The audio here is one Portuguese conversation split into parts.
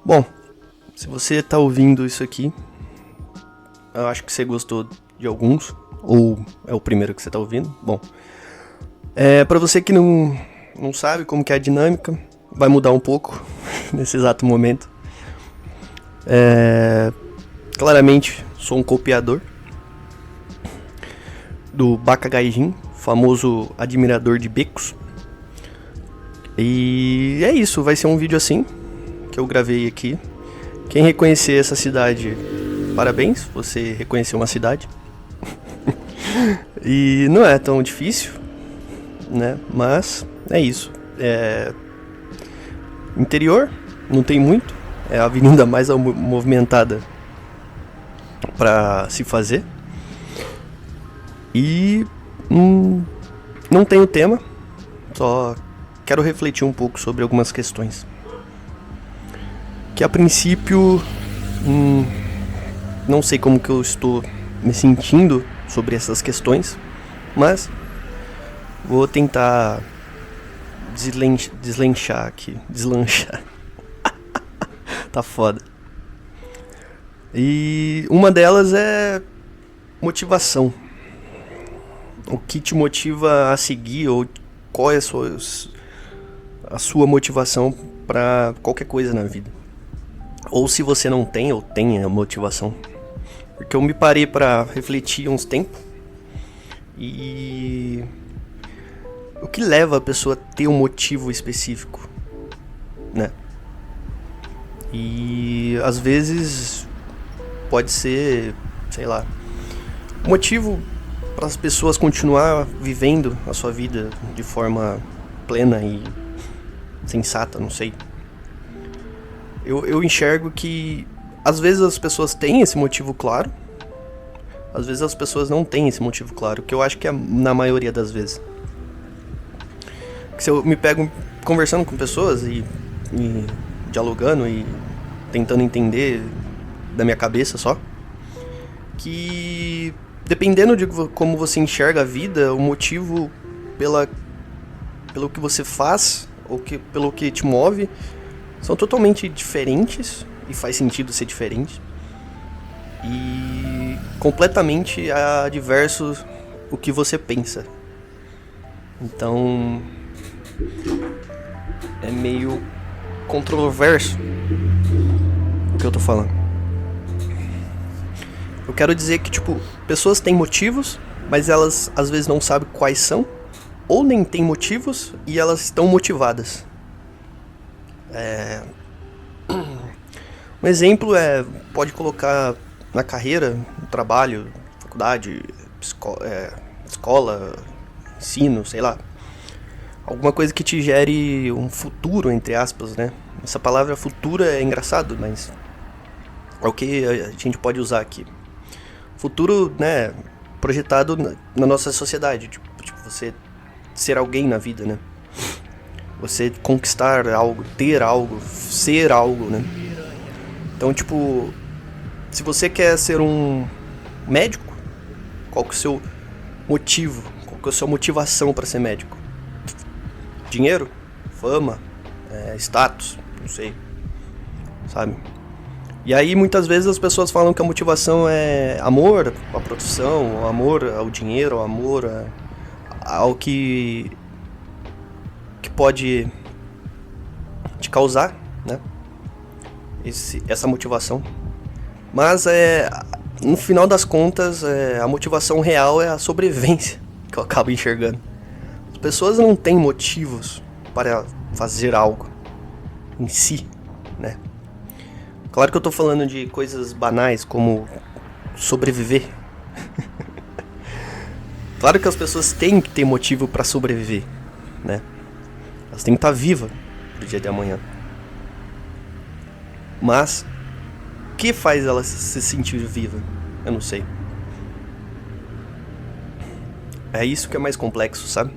Bom, se você tá ouvindo isso aqui, eu acho que você gostou de alguns, ou é o primeiro que você tá ouvindo. Bom, pra você que não sabe como que é a dinâmica, vai mudar um pouco nesse exato momento. Claramente, sou um copiador do Baka Gaijin, famoso admirador de becos. E é isso, vai ser um vídeo assim que eu gravei aqui. Quem reconhecer essa cidade, parabéns, você reconheceu uma cidade. E não é tão difícil, né? Mas é isso. Interior, não tem muito. É a avenida mais movimentada pra se fazer. E não tenho tema, só quero refletir um pouco sobre algumas questões. Que a princípio não sei como que eu estou me sentindo sobre essas questões, mas vou tentar deslanchar aqui. Deslanchar. Tá foda. E uma delas é motivação. O que te motiva a seguir, ou qual é a sua motivação pra qualquer coisa na vida. Ou se você não tem, ou tem a motivação. Porque eu me parei pra refletir uns tempos. E o que leva a pessoa a ter um motivo específico, né? E às vezes pode ser, sei lá, motivo para as pessoas continuar vivendo a sua vida de forma plena e sensata, não sei. Eu enxergo que às vezes as pessoas têm esse motivo claro, às vezes as pessoas não têm esse motivo claro, que eu acho que é na maioria das vezes. Se eu me pego conversando com pessoas e dialogando e tentando entender da minha cabeça só, que dependendo de como você enxerga a vida, o motivo pelo que você faz, ou pelo que te move, são totalmente diferentes, e faz sentido ser diferente, e completamente adversos o que você pensa. Então é meio controverso o que eu tô falando. Eu quero dizer que, tipo, pessoas têm motivos, mas elas às vezes não sabem quais são, ou nem têm motivos e elas estão motivadas. Um exemplo pode colocar na carreira, no trabalho, faculdade, escola, ensino, sei lá. Alguma coisa que te gere um futuro, entre aspas, né? Essa palavra futuro é engraçado, mas é o que a gente pode usar aqui. Futuro, né, projetado na nossa sociedade, tipo você ser alguém na vida, né? Você conquistar algo, ter algo, ser algo, né? Então, tipo, se você quer ser um médico, qual que é o seu motivo? Qual que é a sua motivação para ser médico? Dinheiro? Fama? Status? Não sei. Sabe? E aí muitas vezes as pessoas falam que a motivação é amor à profissão, amor ao dinheiro, amor ao que pode te causar, né? Essa motivação. Mas no final das contas, a motivação real é a sobrevivência, que eu acabo enxergando. As pessoas não têm motivos para fazer algo em si, né? Claro que eu tô falando de coisas banais como sobreviver. Claro que as pessoas têm que ter motivo para sobreviver, né? Elas têm que estar vivas pro dia de amanhã. Mas o que faz ela se sentir viva? Eu não sei. É isso que é mais complexo, sabe?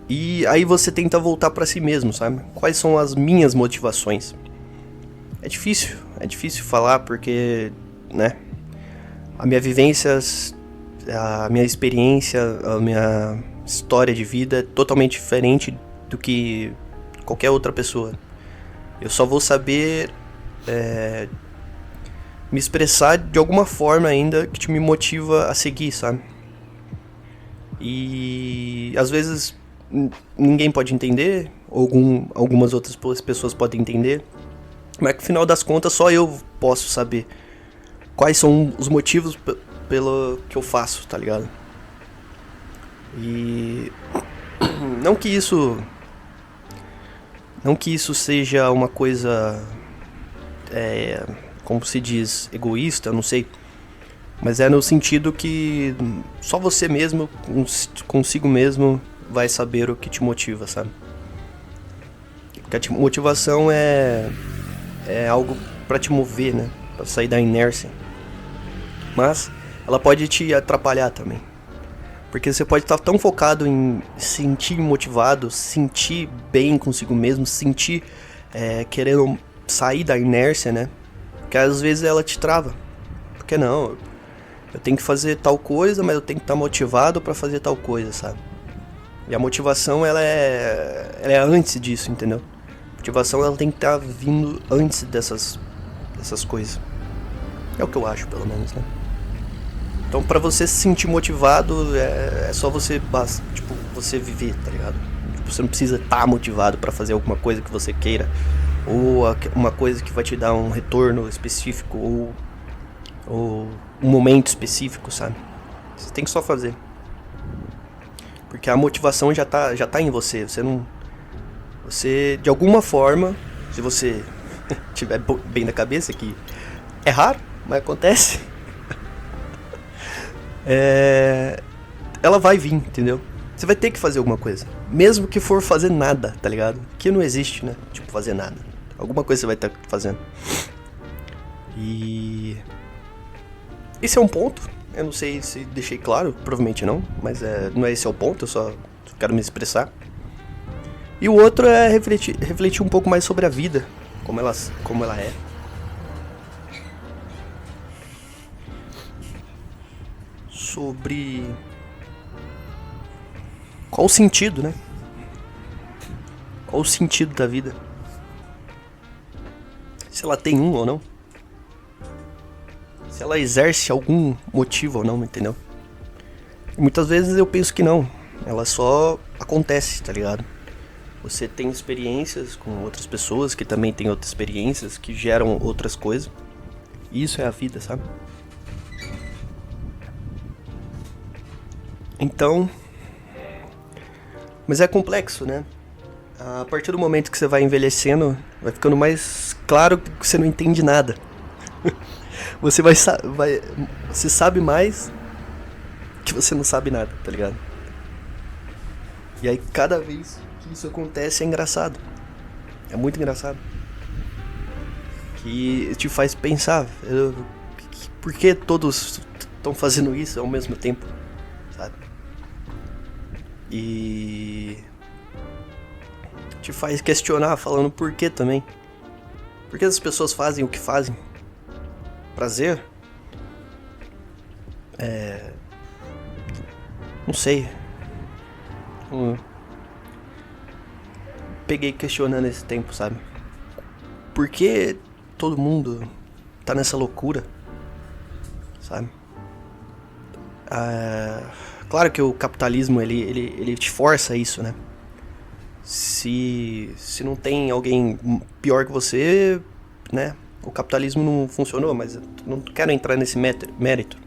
E aí você tenta voltar pra si mesmo, sabe? Quais são as minhas motivações? É difícil falar porque, né? A minha vivência, a minha experiência, a minha história de vida é totalmente diferente do que qualquer outra pessoa. Eu só vou saber me expressar de alguma forma ainda que te me motiva a seguir, sabe? E às vezes ninguém pode entender, algumas outras pessoas podem entender, mas que no final das contas só eu posso saber quais são os motivos pelo que eu faço, tá ligado? E não que isso seja uma coisa, como se diz, egoísta, eu não sei. Mas é no sentido que só você mesmo, consigo mesmo, vai saber o que te motiva, sabe? Porque a motivação é algo pra te mover, né? Pra sair da inércia. Mas ela pode te atrapalhar também. Porque você pode estar tão focado em se sentir motivado, sentir bem consigo mesmo, sentir querendo sair da inércia, né? Que às vezes ela te trava. Porque não, eu tenho que fazer tal coisa, mas eu tenho que estar motivado pra fazer tal coisa, sabe? E a motivação, ela é antes disso, entendeu? A motivação, ela tem que estar vindo antes dessas coisas. É o que eu acho, pelo menos, né? Então, pra você se sentir motivado, é só você viver, tá ligado? Tipo, você não precisa estar motivado pra fazer alguma coisa que você queira, ou uma coisa que vai te dar um retorno específico, ou um momento específico, sabe? Você tem que só fazer. Porque a motivação já tá em você. Você, de alguma forma, se você tiver bem na cabeça, que é raro, mas acontece, ela vai vir, entendeu? Você vai ter que fazer alguma coisa. Mesmo que for fazer nada, tá ligado? Que não existe, né? Tipo, fazer nada. Alguma coisa você vai estar fazendo. E esse é um ponto. Eu não sei se deixei claro, provavelmente não. Mas não é esse é o ponto, eu só quero me expressar. E o outro é refletir um pouco mais sobre a vida. Como ela é. Sobre qual o sentido, né? Qual o sentido da vida? Se ela tem um ou não. Se ela exerce algum motivo ou não, entendeu? E muitas vezes eu penso que não. Ela só acontece, tá ligado? Você tem experiências com outras pessoas que também têm outras experiências que geram outras coisas. E isso é a vida, sabe? Então, mas é complexo, né? A partir do momento que você vai envelhecendo, vai ficando mais claro que você não entende nada. Você você sabe mais que você não sabe nada, tá ligado? E aí cada vez que isso acontece é engraçado. É muito engraçado. Que te faz pensar, por que todos estão fazendo isso ao mesmo tempo, sabe? E te faz questionar, falando por que também. Por que as pessoas fazem o que fazem? Prazer? Não sei. Peguei questionando esse tempo, sabe? Por que todo mundo tá nessa loucura? Sabe? Claro que o capitalismo, ele te força isso, né? Se não tem alguém pior que você, né? O capitalismo não funcionou, mas eu não quero entrar nesse mérito.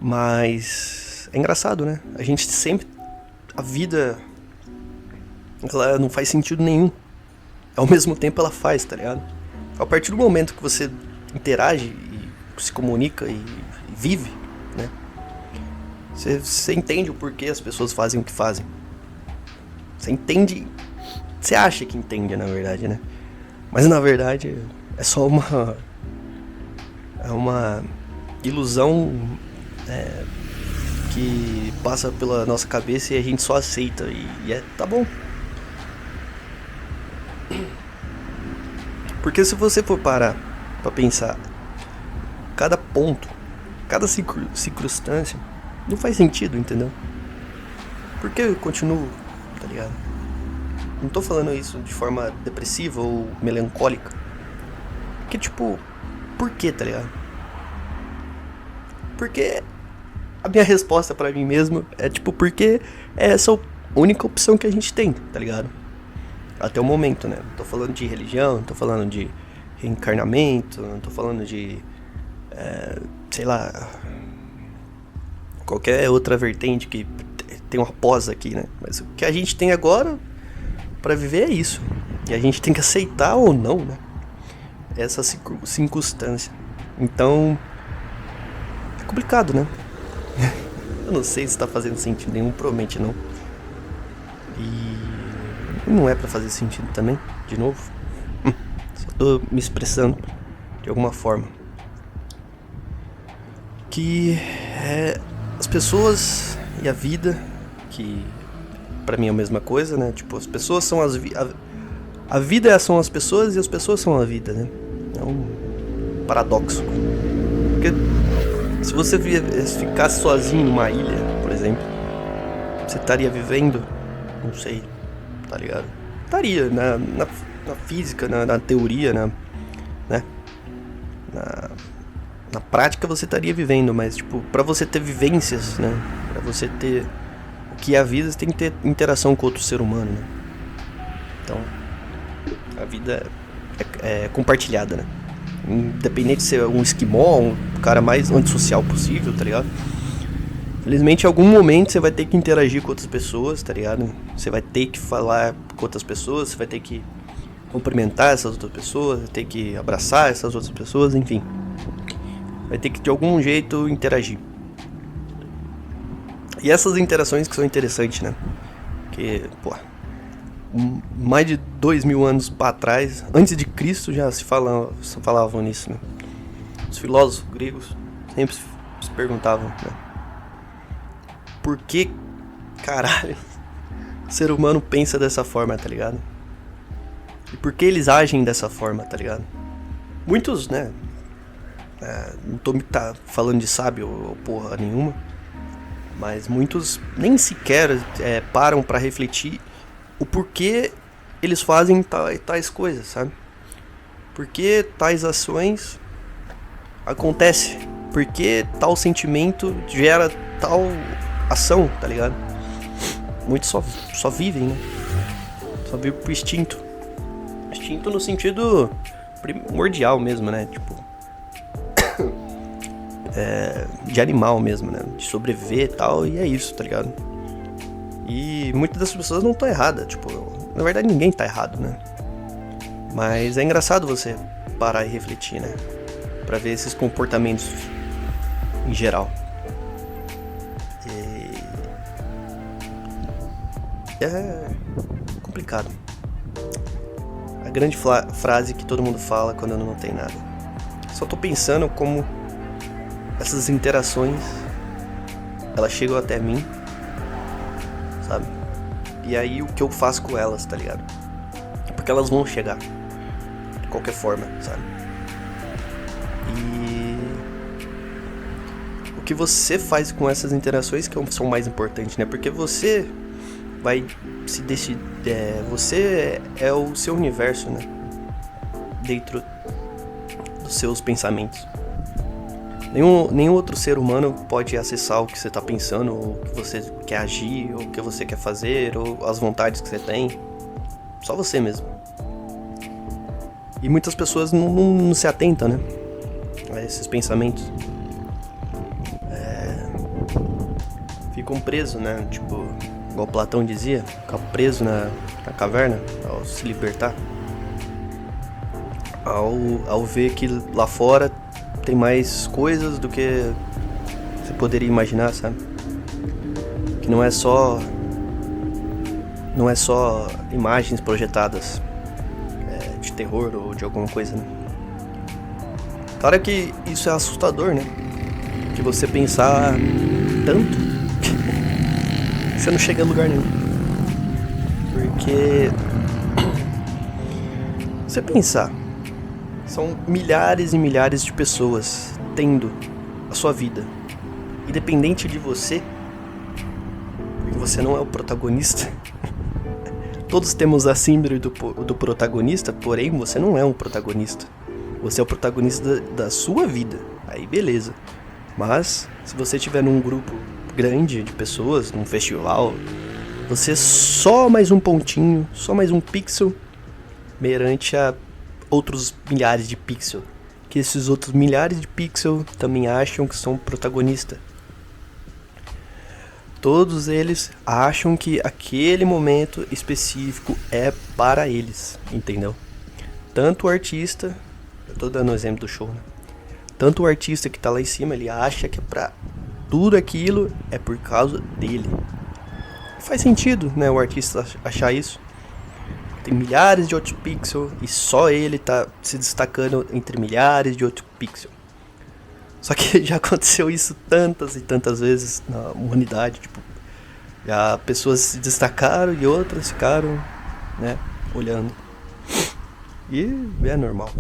Mas é engraçado, né? A gente sempre... A vida... Ela não faz sentido nenhum. Ao mesmo tempo ela faz, tá ligado? A partir do momento que você interage e se comunica e vive, né? Você entende o porquê as pessoas fazem o que fazem. Você entende... Você acha que entende, na verdade, né? Mas na verdade é só uma... É uma ilusão que passa pela nossa cabeça e a gente só aceita. E tá bom. Porque se você for parar pra pensar, cada ponto, cada circunstância não faz sentido, entendeu? Por que eu continuo, tá ligado? Não tô falando isso de forma depressiva ou melancólica. Porque, tipo, por que, tá ligado? Porque a minha resposta pra mim mesmo é, tipo, porque é essa a única opção que a gente tem, tá ligado? Até o momento, né? Não tô falando de religião, não tô falando de reencarnamento, não tô falando de... sei lá... qualquer outra vertente que tem uma pós aqui, né? Mas o que a gente tem agora pra viver é isso. E a gente tem que aceitar ou não, né? Essa circunstância. Então... é complicado, né? Eu não sei se tá fazendo sentido nenhum, provavelmente não. E... não é pra fazer sentido também, de novo. Só tô me expressando de alguma forma. Que as pessoas e a vida, que pra mim é a mesma coisa, né? Tipo, as pessoas são a vida são as pessoas e as pessoas são a vida, né? É um paradoxo. Porque se você ficasse sozinho numa ilha, por exemplo, você estaria vivendo, não sei, tá ligado? Estaria na física, na teoria, né? Na prática você estaria vivendo, mas tipo, pra você ter vivências, né? Pra você ter o que é a vida, você tem que ter interação com outro ser humano, né? Então, a vida é compartilhada, né? Independente de ser um esquimó, um cara mais antissocial possível, tá ligado? Felizmente, em algum momento você vai ter que interagir com outras pessoas, tá ligado? Você vai ter que falar com outras pessoas, você vai ter que cumprimentar essas outras pessoas, vai ter que abraçar essas outras pessoas, enfim. Vai ter que de algum jeito interagir. E essas interações que são interessantes, né? Porque, pô, mais de 2000 anos pra trás, antes de Cristo, já se falavam nisso, né? Os filósofos gregos sempre se perguntavam, né? Por que, caralho, o ser humano pensa dessa forma, tá ligado? E por que eles agem dessa forma, tá ligado? Muitos, né? Não tô falando de sábio ou porra nenhuma, mas muitos nem sequer param pra refletir o porquê eles fazem tais coisas, sabe? Por que tais ações acontecem? Por que tal sentimento gera tal ação, tá ligado? Muitos só vivem, né? Só vivem por instinto. Instinto no sentido primordial mesmo, né? Tipo... de animal mesmo, né? De sobreviver e tal, e é isso, tá ligado? E muitas das pessoas não estão erradas, tipo, na verdade ninguém tá errado, né? Mas é engraçado você parar e refletir, né? Pra ver esses comportamentos em geral. E... é complicado. A grande frase que todo mundo fala quando não tem nada. Só tô pensando como essas interações, elas chegam até mim, sabe? E aí o que eu faço com elas, tá ligado? Porque elas vão chegar, de qualquer forma, sabe? E o que você faz com essas interações que são mais importantes, né? Porque você vai se decidir, você é o seu universo, né? Dentro dos seus pensamentos. Nenhum outro ser humano pode acessar o que você tá pensando, ou o que você quer agir, ou o que você quer fazer, ou as vontades que você tem. Só você mesmo. E muitas pessoas não se atentam, né? A esses pensamentos. Ficam presos, né? Tipo, igual Platão dizia, ficar preso na caverna ao se libertar. Ao ver que lá fora tem mais coisas do que você poderia imaginar, sabe? Que não é só imagens projetadas de terror ou de alguma coisa, né? Claro que isso é assustador, né? Que você pensar tanto que você não chega a lugar nenhum. Porque você pensar, são milhares e milhares de pessoas tendo a sua vida. Independente de você, porque você não é o protagonista Todos temos a síndrome do protagonista, porém você não é um protagonista. Você é o protagonista da sua vida. Aí beleza. Mas se você estiver num grupo grande de pessoas, num festival, você é só mais um pontinho, só mais um pixel perante a outros milhares de pixels. Que esses outros milhares de pixels também acham que são protagonistas. Todos eles acham que aquele momento específico é para eles, entendeu? Tanto o artista, eu tô dando o exemplo do show, né? Tanto o artista que tá lá em cima, ele acha que pra tudo aquilo é por causa dele. Faz sentido, né, o artista achar isso. Tem milhares de outros pixels e só ele tá se destacando entre milhares de outros pixels. Só que já aconteceu isso tantas e tantas vezes na humanidade, tipo, já pessoas se destacaram e outras ficaram, né, olhando. E é normal.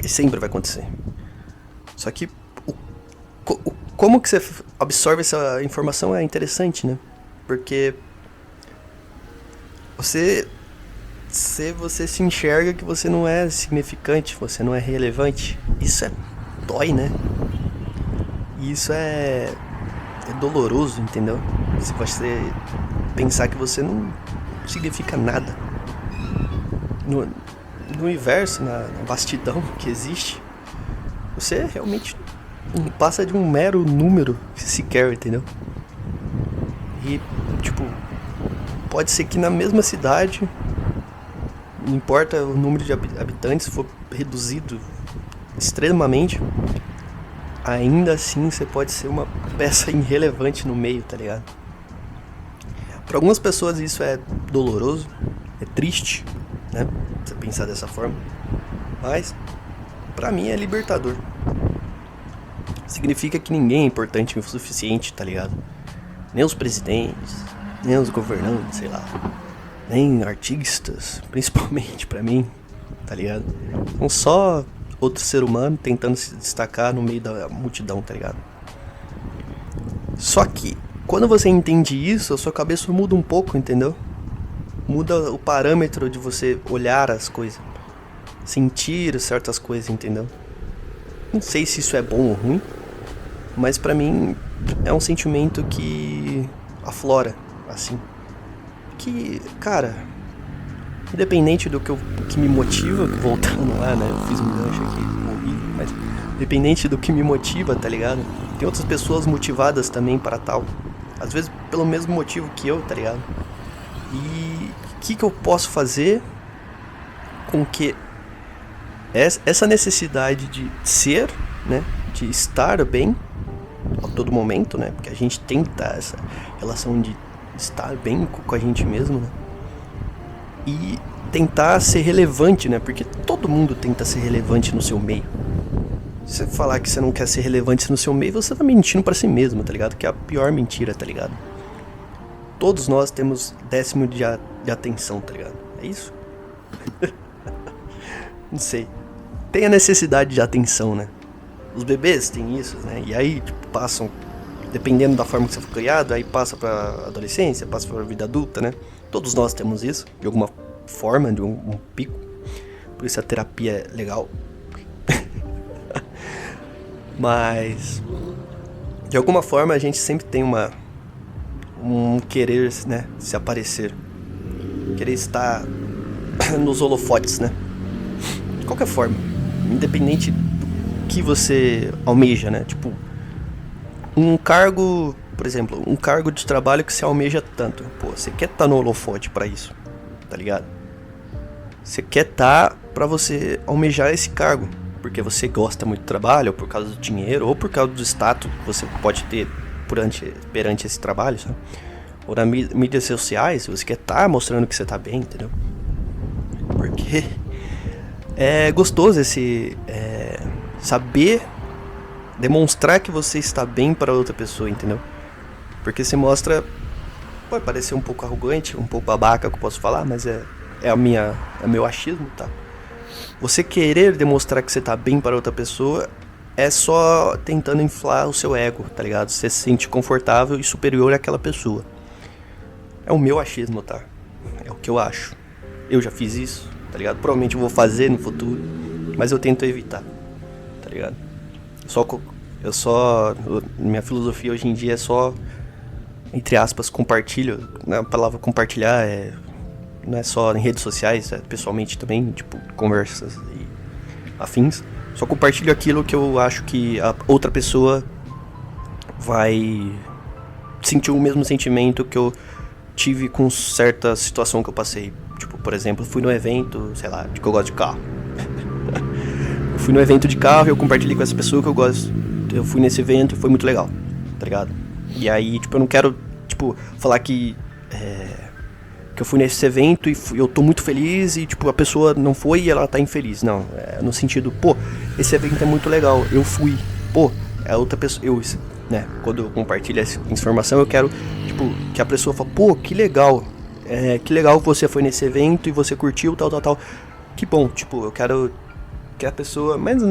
E sempre vai acontecer. Só que como que você absorve essa informação é interessante, né? Porque se você se enxerga que você não é significante, você não é relevante, isso dói, né? E isso é doloroso, entendeu? Se você pensar que você não significa nada no universo, na vastidão que existe, você realmente não passa de um mero número sequer, entendeu? E, tipo, pode ser que na mesma cidade, não importa o número de habitantes, for reduzido extremamente, ainda assim você pode ser uma peça irrelevante no meio, tá ligado? Para algumas pessoas isso é doloroso, é triste, né? Você pensar dessa forma. Mas pra mim é libertador. Significa que ninguém é importante o suficiente, tá ligado? Nem os presidentes, nem os governantes, sei lá. Nem artistas, principalmente pra mim, tá ligado? São só outro ser humano tentando se destacar no meio da multidão, tá ligado? Só que, quando você entende isso, a sua cabeça muda um pouco, entendeu? Muda o parâmetro de você olhar as coisas, sentir certas coisas, entendeu? Não sei se isso é bom ou ruim, mas pra mim é um sentimento que aflora, assim. Que, cara, independente do que me motiva, voltando lá, né? Eu fiz um gancho aqui, morri, mas independente do que me motiva, tá ligado? Tem outras pessoas motivadas também para tal. Às vezes pelo mesmo motivo que eu, tá ligado? E o que eu posso fazer com que essa necessidade de ser, né? De estar bem a todo momento, né? Porque a gente tem que estar essa relação de estar bem com a gente mesmo, né? E tentar ser relevante, né? Porque todo mundo tenta ser relevante no seu meio. Se você falar que você não quer ser relevante no seu meio, você tá mentindo pra si mesmo, tá ligado? Que é a pior mentira, tá ligado? Todos nós temos décimo de atenção, tá ligado? É isso? Não sei. Tem a necessidade de atenção, né? Os bebês têm isso, né? E aí, tipo, passam, dependendo da forma que você foi criado, aí passa pra adolescência, passa pra vida adulta, né? Todos nós temos isso, de alguma forma, de um pico. Por isso a terapia é legal. Mas, de alguma forma, a gente sempre tem um querer, né? Se aparecer. Querer estar nos holofotes, né? De qualquer forma, independente do que você almeja, né? Tipo, um cargo, por exemplo, um cargo de trabalho que você almeja tanto. Pô, você quer estar no holofote pra isso, tá ligado? Você quer estar pra você almejar esse cargo, porque você gosta muito do trabalho, ou por causa do dinheiro, ou por causa do status que você pode ter perante esse trabalho, sabe? Ou nas mídias sociais, você quer estar mostrando que você tá bem, entendeu? Porque é gostoso esse saber demonstrar que você está bem para outra pessoa, entendeu? Porque você mostra, pode parecer um pouco arrogante, um pouco babaca que eu posso falar, mas é meu achismo, tá? Você querer demonstrar que você tá bem para outra pessoa é só tentando inflar o seu ego, tá ligado? Você se sente confortável e superior àquela pessoa. É o meu achismo, tá? É o que eu acho. Eu já fiz isso, tá ligado? Provavelmente eu vou fazer no futuro, mas eu tento evitar, tá ligado? Minha filosofia hoje em dia é só, entre aspas, compartilho. A palavra compartilhar não é só em redes sociais, é pessoalmente também, tipo, conversas e afins. Só compartilho aquilo que eu acho que a outra pessoa vai sentir o mesmo sentimento que eu tive com certa situação que eu passei. Tipo, por exemplo, fui no evento, sei lá, de que eu gosto de carro. Eu fui no evento de carro e eu compartilhei com essa pessoa que eu gosto. Eu fui nesse evento e foi muito legal, tá ligado? E aí, tipo, eu não quero, tipo, falar que eu fui nesse evento e eu tô muito feliz e, tipo, a pessoa não foi e ela tá infeliz. Não, no sentido, pô, esse evento é muito legal, eu fui. Pô, a outra pessoa, né, quando eu compartilho essa informação, eu quero, tipo, que a pessoa fale, pô, que legal. Que legal que você foi nesse evento e você curtiu, tal. Que bom, tipo, eu quero que a pessoa... Mas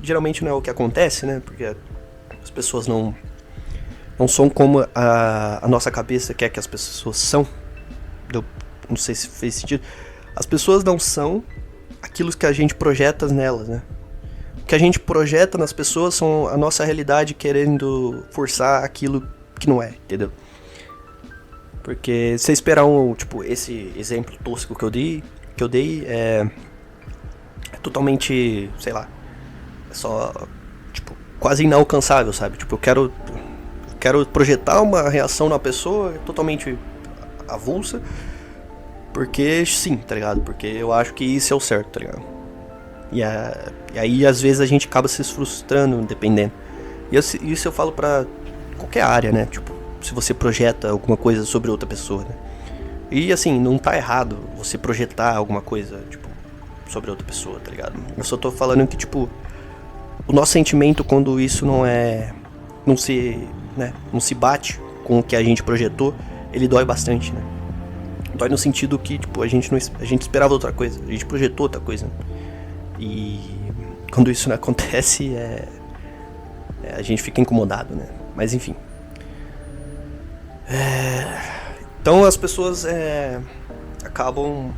geralmente não é o que acontece, né? Porque as pessoas não são como a nossa cabeça quer que as pessoas são. Eu não sei se fez sentido. As pessoas não são aquilo que a gente projeta nelas, né? O que a gente projeta nas pessoas são a nossa realidade querendo forçar aquilo que não é, entendeu? Porque se você esperar tipo, esse exemplo tosco que eu dei é totalmente, sei lá, é só, tipo, quase inalcançável, sabe? Tipo, eu quero projetar uma reação na pessoa totalmente avulsa, porque sim, tá ligado? Porque eu acho que isso é o certo, tá ligado? E aí, às vezes, a gente acaba se frustrando, dependendo. E isso eu falo pra qualquer área, né? Tipo, se você projeta alguma coisa sobre outra pessoa, né? E, assim, não tá errado você projetar alguma coisa, tipo, sobre outra pessoa, tá ligado? Eu só tô falando que, tipo, o nosso sentimento quando isso não se bate com o que a gente projetou, ele dói bastante, né? Dói no sentido que, tipo, a gente esperava outra coisa, a gente projetou outra coisa, né? E quando isso não acontece, a gente fica incomodado, né? Mas enfim. Então as pessoas acabam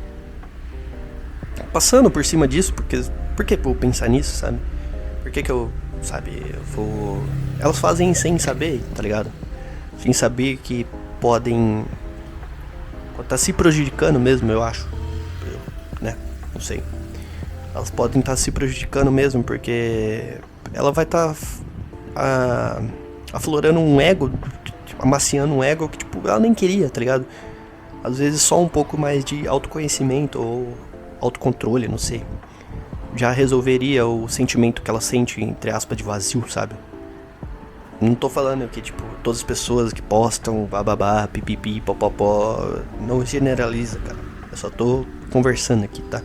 passando por cima disso, por que eu pensar nisso, sabe? Por que eu, sabe, elas fazem sem saber, tá ligado? Sem saber que podem tá se prejudicando mesmo, eu acho, né? Não sei. Elas podem estar se prejudicando mesmo, porque ela vai estar aflorando um ego, amaciando um ego que, tipo, ela nem queria, tá ligado? Às vezes só um pouco mais de autoconhecimento ou autocontrole, não sei, já resolveria o sentimento que ela sente, entre aspas, de vazio, sabe? Não tô falando que, tipo, todas as pessoas que postam bababá, pipipi, popopó, não generaliza, cara. Eu só tô conversando aqui, tá?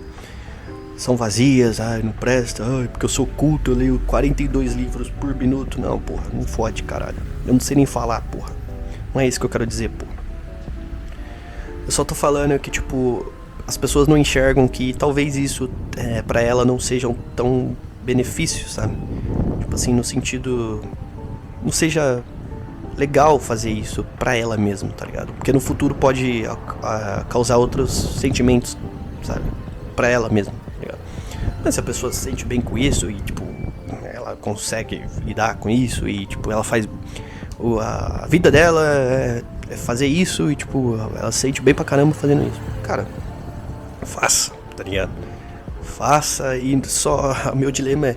São vazias, não presta, porque eu sou culto, eu leio 42 livros por minuto. Não, porra, não fode, caralho. Eu não sei nem falar, porra. Não é isso que eu quero dizer, porra. Eu só tô falando que, tipo, as pessoas não enxergam que talvez isso pra ela não sejam tão benefícios, sabe? Tipo assim, no sentido... não seja legal fazer isso pra ela mesma, tá ligado? Porque no futuro pode causar outros sentimentos, sabe? Pra ela mesma, tá ligado? Mas se a pessoa se sente bem com isso e, tipo, ela consegue lidar com isso e, tipo, ela faz... a vida dela é fazer isso e, tipo, ela se sente bem pra caramba fazendo isso. Cara, faça, tá ligado? Faça e só... o meu dilema é...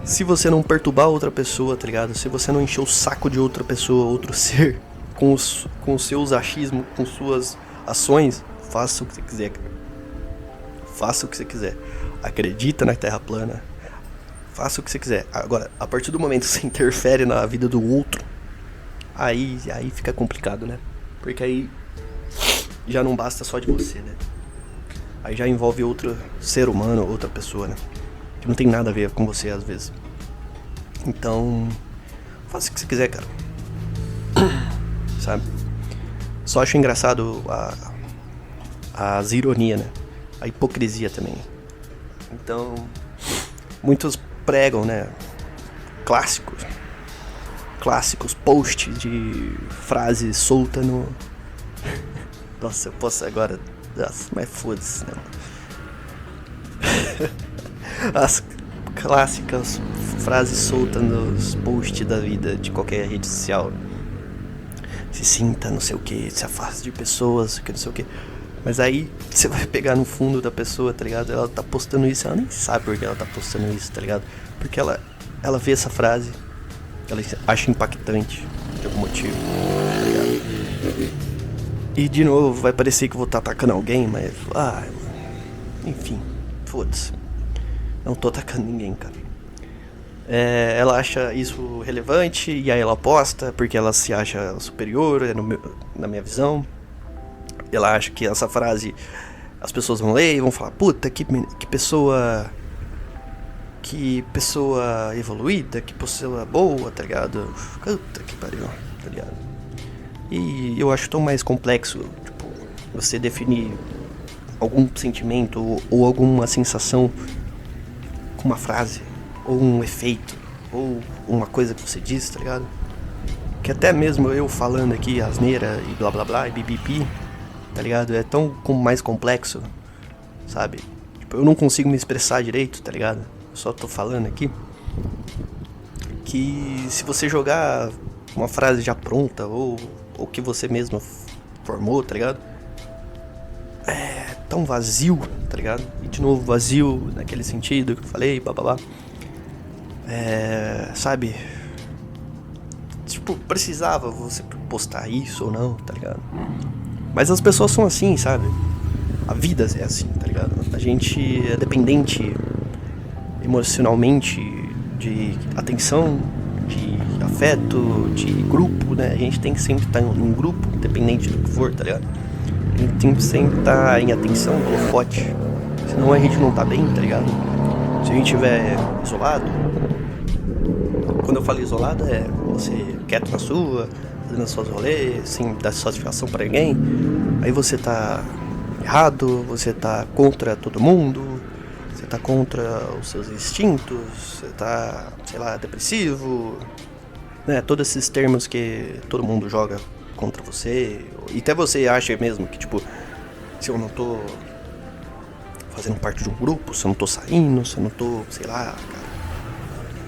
se você não perturbar outra pessoa, tá ligado? Se você não encher o saco de outra pessoa, outro ser, com os seus achismos, com suas ações, faça o que você quiser, cara. Faça o que você quiser. Acredita na Terra plana. Faça o que você quiser. Agora, a partir do momento que você interfere na vida do outro, aí fica complicado, né? Porque aí já não basta só de você, né? Aí já envolve outro ser humano, outra pessoa, né? Que não tem nada a ver com você às vezes. Então, faça o que você quiser, cara. Sabe? Só acho engraçado as ironias, né? A hipocrisia também. Então, muitos pregam, né? Clássicos posts de frases soltas Nossa, eu posso agora. Nossa, mas foda-se, né? As clássicas frases soltas nos posts da vida de qualquer rede social. Se sinta, não sei o que, se afaste de pessoas, que não sei o que. Mas aí você vai pegar no fundo da pessoa, tá ligado? Ela tá postando isso, ela nem sabe por que ela tá postando isso, tá ligado? Porque ela vê essa frase, ela acha impactante de algum motivo, tá ligado? E de novo, vai parecer que eu vou estar atacando alguém, mas. Enfim, foda-se. Não tô atacando ninguém, cara. Ela acha isso relevante e aí ela posta porque ela se acha superior, na minha visão. Ela acha que essa frase as pessoas vão ler e vão falar: puta, que pessoa. Que pessoa evoluída, que pessoa boa, tá ligado? Puta que pariu, tá ligado? E eu acho tão mais complexo, tipo, você definir algum sentimento ou alguma sensação com uma frase, ou um efeito, ou uma coisa que você diz, tá ligado? Que até mesmo eu falando aqui asneira e blá blá blá e bibipi, tá ligado? É tão mais complexo, sabe? Tipo, eu não consigo me expressar direito, tá ligado? Eu só tô falando aqui. Que se você jogar uma frase já pronta, ou que você mesmo formou, tá ligado? É tão vazio, tá ligado? E de novo, vazio naquele sentido que eu falei, bababá. Sabe? Tipo, precisava você postar isso ou não, tá ligado? Mas as pessoas são assim, sabe? A vida é assim, tá ligado? A gente é dependente emocionalmente de atenção, de afeto, de grupo, né? A gente tem que sempre estar em um grupo, independente do que for, tá ligado? A gente tem que sempre estar em atenção, holofote. Senão a gente não tá bem, tá ligado? Se a gente estiver isolado, quando eu falo isolado é você quieto na sua, fazendo as suas rolês, sem dar satisfação pra ninguém. Aí você tá errado, você tá contra todo mundo, você tá contra os seus instintos, você tá, sei lá, depressivo, né? Todos esses termos que todo mundo joga contra você. E até você acha mesmo que, tipo, se eu não tô fazendo parte de um grupo, se eu não tô saindo, se eu não tô, sei lá, cara,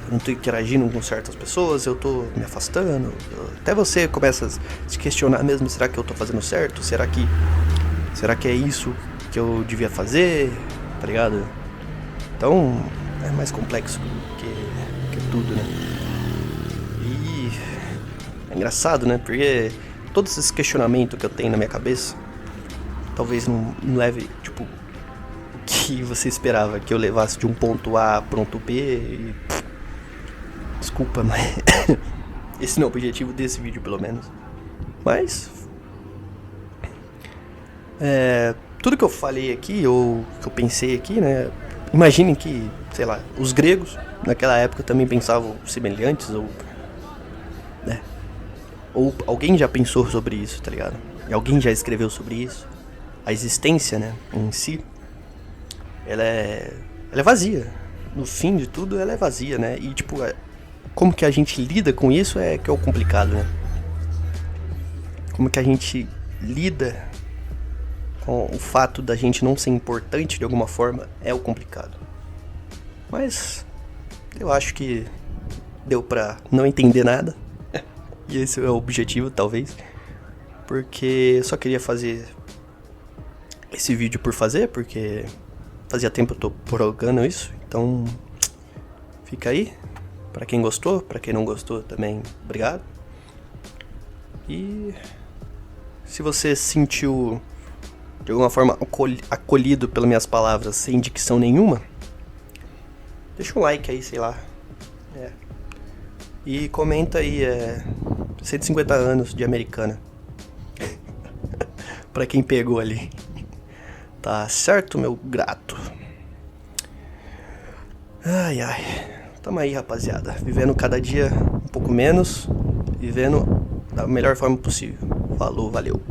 eu não tô interagindo com certas pessoas, eu tô me afastando. Até você começa a se questionar mesmo, será que eu tô fazendo certo? Será que é isso que eu devia fazer? Tá ligado? Então, é mais complexo que tudo, né? E é engraçado, né? Porque todos esses questionamentos que eu tenho na minha cabeça, talvez não leve, tipo, o que você esperava que eu levasse de um ponto A a ponto B e... Desculpa, mas esse não é o objetivo desse vídeo, pelo menos. Mas tudo que eu falei aqui, ou que eu pensei aqui, né? Imaginem que, sei lá, os gregos naquela época também pensavam semelhantes, ou, né? Ou alguém já pensou sobre isso, tá ligado? E alguém já escreveu sobre isso. A existência, né, em si, ela é vazia. No fim de tudo, ela é vazia, né? E, tipo, como que a gente lida com isso é que é o complicado, né? Como que a gente lida com o fato da gente não ser importante de alguma forma é o complicado. Mas eu acho que deu pra não entender nada. E esse é o objetivo, talvez. Porque eu só queria fazer esse vídeo por fazer, porque fazia tempo eu tô prorrogando isso. Então fica aí. Pra quem gostou, pra quem não gostou também, obrigado. E se você se sentiu de alguma forma acolhido pelas minhas palavras sem dicção nenhuma, deixa um like aí, sei lá. E comenta aí, 150 anos de Americana. Pra quem pegou ali. Tá certo, meu grato. Ai, ai. Tamo aí, rapaziada. Vivendo cada dia um pouco menos. Vivendo da melhor forma possível. Falou, valeu.